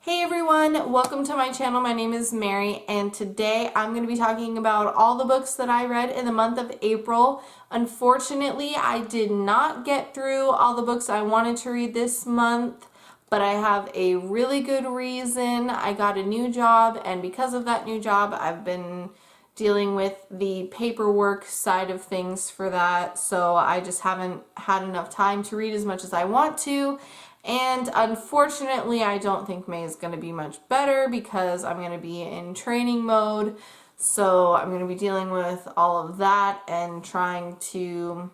Hey everyone, welcome to my channel. My name is Mary and today I'm going to be talking about all the books that I read in the month of April. Unfortunately, I did not get through all the books I wanted to read this month, but I have a really good reason. I got a new job, and because of that new job, I've been dealing with the paperwork side of things for that, so I just haven't had enough time to read as much as I want to. And unfortunately, I don't think May is going to be much better because I'm going to be in training mode. So I'm going to be dealing with all of that and trying to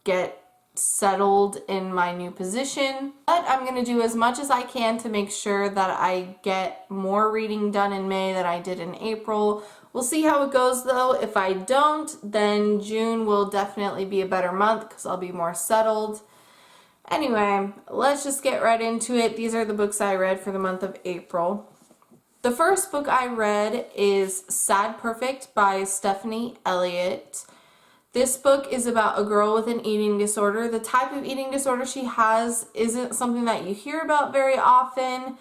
get settled in my new position. But I'm going to do as much as I can to make sure that I get more reading done in May than I did in April. We'll see how it goes though. If I don't, then June will definitely be a better month because I'll be more settled. Anyway, let's just get right into it. These are the books I read for the month of April. The first book I read is Sad Perfect by Stephanie Elliott. This book is about a girl with an eating disorder. The type of eating disorder she has isn't something that you hear about very often.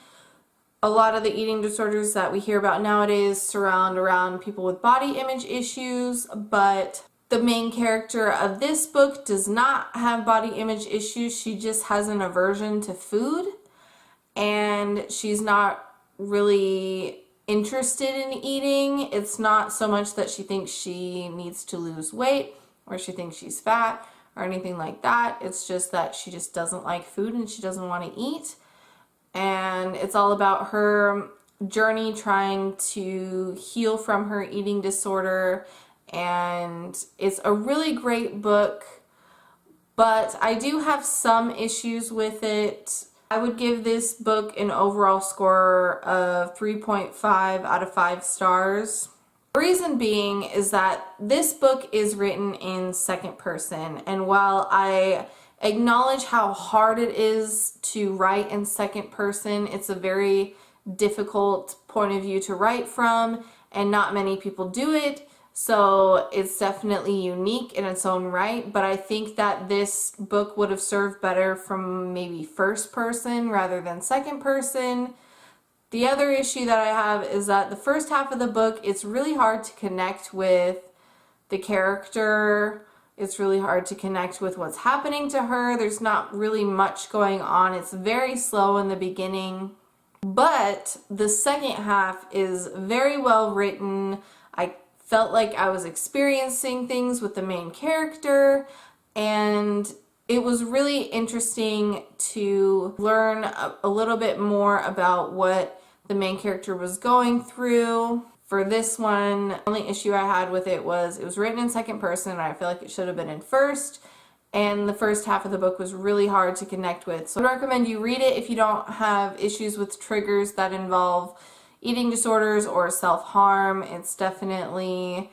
A lot of the eating disorders that we hear about nowadays surround around people with body image issues, but the main character of this book does not have body image issues. She just has an aversion to food, and she's not really interested in eating. It's not so much that she thinks she needs to lose weight or she thinks she's fat or anything like that. It's just that she just doesn't like food and she doesn't want to eat. And it's all about her journey trying to heal from her eating disorder. And it's a really great book, but I do have some issues with it. I would give this book an overall score of 3.5 out of 5 stars. The reason being is that this book is written in second person, and while I acknowledge how hard it is to write in second person, it's a very difficult point of view to write from, and not many people do it. So it's definitely unique in its own right, but I think that this book would have served better from maybe first person rather than second person. The other issue that I have is that the first half of the book, it's really hard to connect with the character. It's really hard to connect with what's happening to her. There's not really much going on. It's very slow in the beginning, but the second half is very well written. I felt like I was experiencing things with the main character, and it was really interesting to learn a little bit more about what the main character was going through. For this one, the only issue I had with it was written in second person, and I feel like it should have been in first, and the first half of the book was really hard to connect with. So I recommend you read it if you don't have issues with triggers that involve eating disorders or self-harm. It's definitely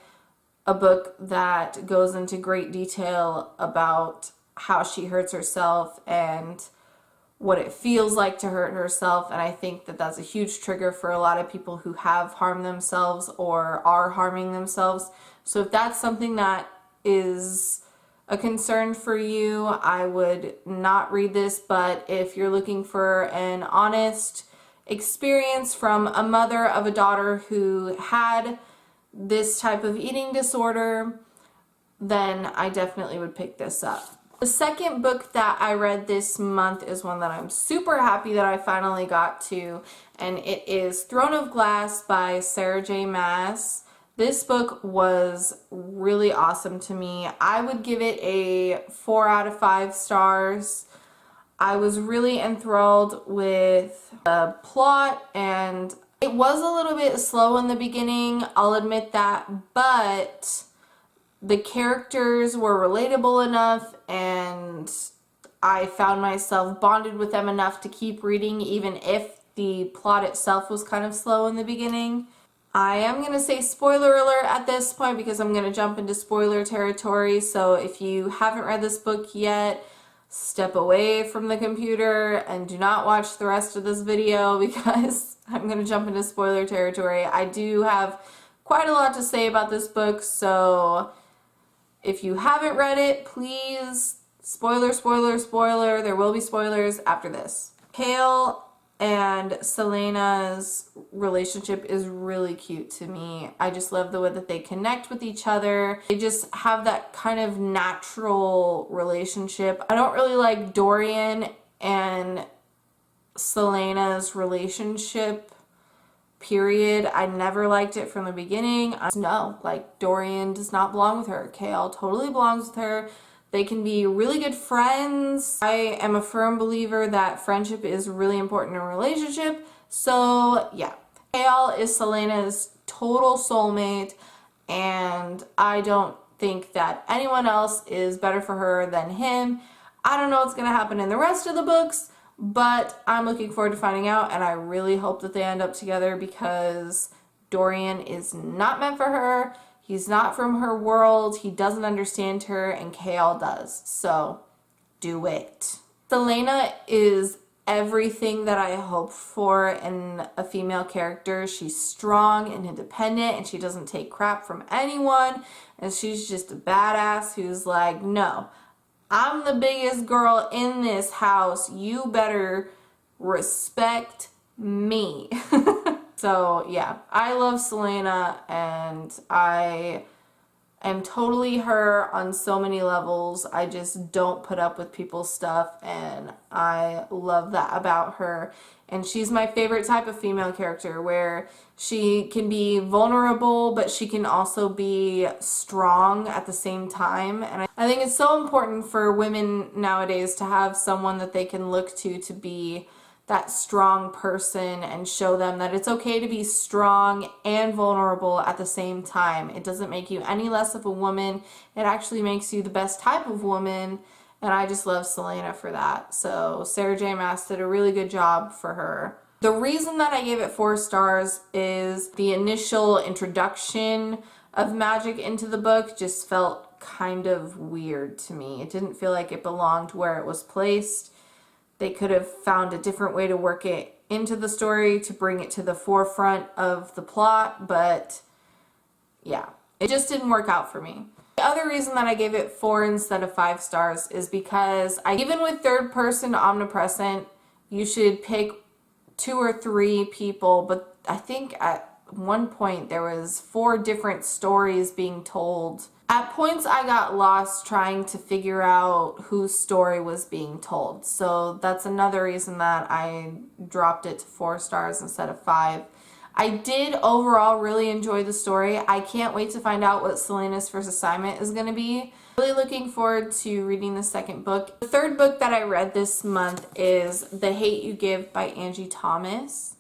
a book that goes into great detail about how she hurts herself and what it feels like to hurt herself, and I think that that's a huge trigger for a lot of people who have harmed themselves or are harming themselves. So if that's something that is a concern for you, I would not read this, but if you're looking for an honest experience from a mother of a daughter who had this type of eating disorder, then I definitely would pick this up. The second book that I read this month is one that I'm super happy that I finally got to, and it is Throne of Glass by Sarah J. Maas. This book was really awesome to me. I would give it a 4 out of 5 stars. I was really enthralled with the plot, and it was a little bit slow in the beginning, I'll admit that, but the characters were relatable enough, and I found myself bonded with them enough to keep reading even if the plot itself was kind of slow in the beginning. I am going to say spoiler alert at this point because I'm going to jump into spoiler territory, so if you haven't read this book yet, step away from the computer and do not watch the rest of this video because I'm going to jump into spoiler territory. I do have quite a lot to say about this book, so if you haven't read it, please, spoiler, spoiler, spoiler, there will be spoilers after this. Pale and Selena's relationship is really cute to me. I just love the way that they connect with each other. They just have that kind of natural relationship. I don't really like Dorian and Selena's relationship, period. I never liked it from the beginning. No, like, Dorian does not belong with her. Kale totally belongs with her. They can be really good friends. I am a firm believer that friendship is really important in a relationship. So yeah, Kale is Selena's total soulmate, and I don't think that anyone else is better for her than him. I don't know what's going to happen in the rest of the books, but I'm looking forward to finding out, and I really hope that they end up together because Dorian is not meant for her. He's not from her world. He doesn't understand her, and Kale does. So do it. Selena is everything that I hope for in a female character. She's strong and independent, and she doesn't take crap from anyone. And she's just a badass who's like, no, I'm the biggest girl in this house. You better respect me. So yeah, I love Selena, and I am totally her on so many levels. I just don't put up with people's stuff, and I love that about her. And she's my favorite type of female character, where she can be vulnerable, but she can also be strong at the same time. And I think it's so important for women nowadays to have someone that they can look to be that strong person and show them that it's okay to be strong and vulnerable at the same time. It doesn't make you any less of a woman. It actually makes you the best type of woman, and I just love Selena for that. So Sarah J. Maas did a really good job for her. The reason that I gave it 4 stars is the initial introduction of magic into the book just felt kind of weird to me. It didn't feel like it belonged where it was placed. They could have found a different way to work it into the story to bring it to the forefront of the plot, but yeah, it just didn't work out for me. The other reason that I gave it 4 instead of 5 stars is because even with third person omnipresent, you should pick 2 or 3 people, but I think at one point there was 4 different stories being told. At points I got lost trying to figure out whose story was being told. So that's another reason that I dropped it to 4 stars instead of 5. I did overall really enjoy the story. I can't wait to find out what Selena's first assignment is going to be. Really looking forward to reading the second book. The third book that I read this month is The Hate You Give by Angie Thomas.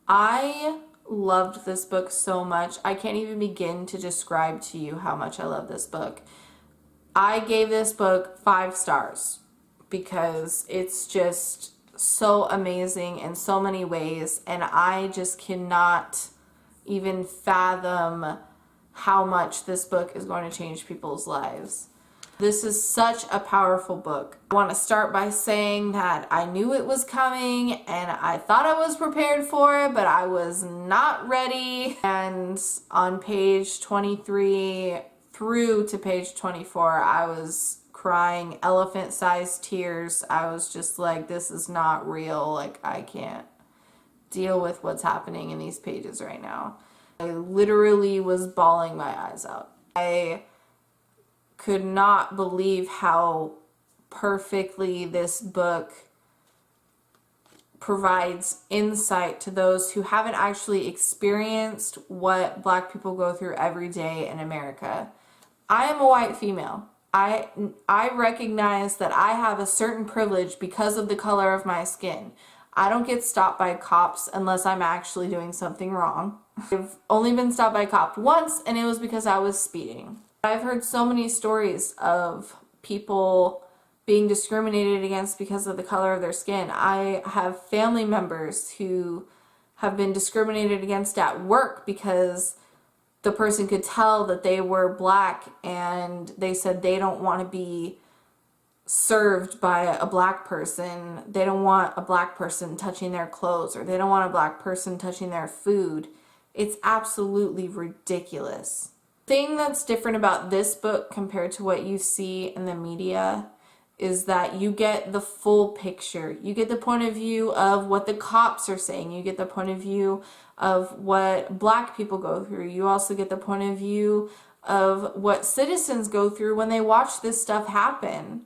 I loved this book so much. I can't even begin to describe to you how much I love this book. I gave this book 5 stars because it's just so amazing in so many ways, and I just cannot even fathom how much this book is going to change people's lives. This is such a powerful book. I want to start by saying that I knew it was coming and I thought I was prepared for it, but I was not ready. And on page 23 through to page 24, I was crying elephant-sized tears. I was just like, this is not real. Like, I can't deal with what's happening in these pages right now. I literally was bawling my eyes out. I could not believe how perfectly this book provides insight to those who haven't actually experienced what Black people go through every day in America. I am a white female. I recognize that I have a certain privilege because of the color of my skin. I don't get stopped by cops unless I'm actually doing something wrong. I've only been stopped by a cop once, and it was because I was speeding. I've heard so many stories of people being discriminated against because of the color of their skin. I have family members who have been discriminated against at work because the person could tell that they were Black, and they said they don't want to be served by a Black person. They don't want a Black person touching their clothes, or they don't want a Black person touching their food. It's absolutely ridiculous. The thing that's different about this book compared to what you see in the media is that you get the full picture. You get the point of view of what the cops are saying. You get the point of view of what black people go through. You also get the point of view of what citizens go through when they watch this stuff happen.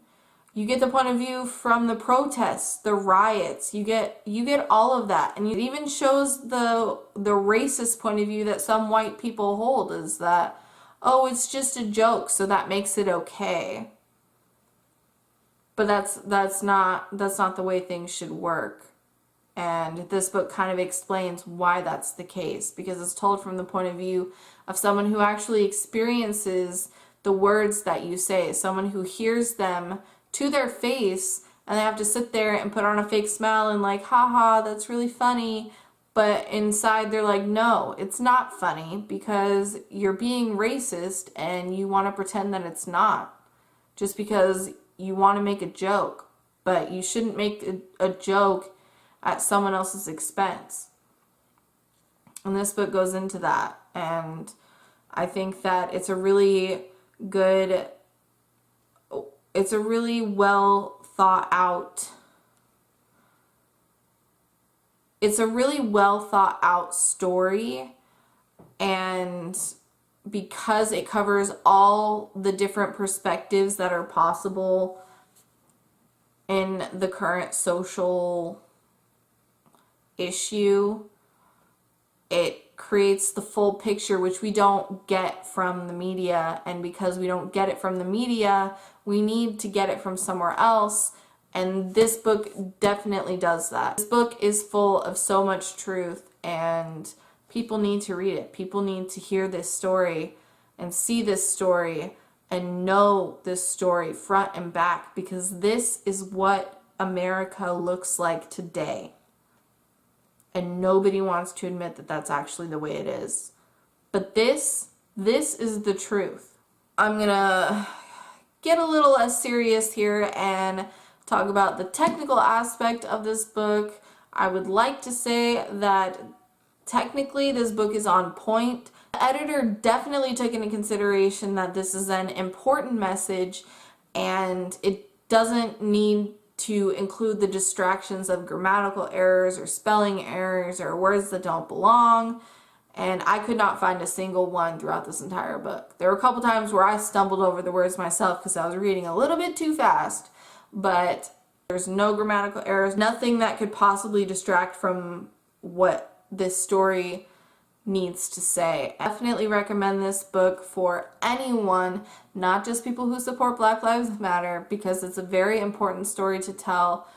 You get the point of view from the protests, the riots. You get all of that. And it even shows the racist point of view that some white people hold, is that, oh, it's just a joke, so that makes it okay. But that's not the way things should work. And this book kind of explains why that's the case, because it's told from the point of view of someone who actually experiences the words that you say, someone who hears them to their face, and they have to sit there and put on a fake smile and like, haha, that's really funny. But inside they're like, no, it's not funny, because you're being racist and you want to pretend that it's not. Just because you want to make a joke, but you shouldn't make a joke at someone else's expense. And this book goes into that. And I think that it's a really good, it's a really well thought out, story. And because it covers all the different perspectives that are possible in the current social issue, it creates the full picture, which we don't get from the media. And because we don't get it from the media, we need to get it from somewhere else. And this book definitely does that. This book is full of so much truth, and people need to read it. People need to hear this story and see this story and know this story front and back, because this is what America looks like today. And nobody wants to admit that that's actually the way it is. But this is the truth. I'm gonna get a little less serious here and talk about the technical aspect of this book. I would like to say that technically this book is on point. The editor definitely took into consideration that this is an important message, and it doesn't need to include the distractions of grammatical errors or spelling errors or words that don't belong. And I could not find a single one throughout this entire book. There were a couple times where I stumbled over the words myself because I was reading a little bit too fast, but there's no grammatical errors, nothing that could possibly distract from what this story needs to say. I definitely recommend this book for anyone, not just people who support Black Lives Matter, because it's a very important story to tell,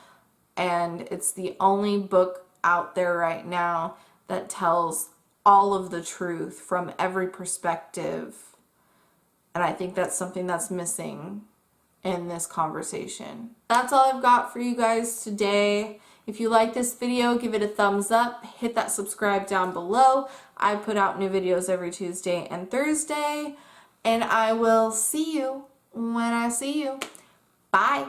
and it's the only book out there right now that tells all of the truth from every perspective. And I think that's something that's missing in this conversation. That's all I've got for you guys today. If you like this video, give it a thumbs up, hit that subscribe down below. I put out new videos every Tuesday and Thursday, and I will see you when I see you. Bye.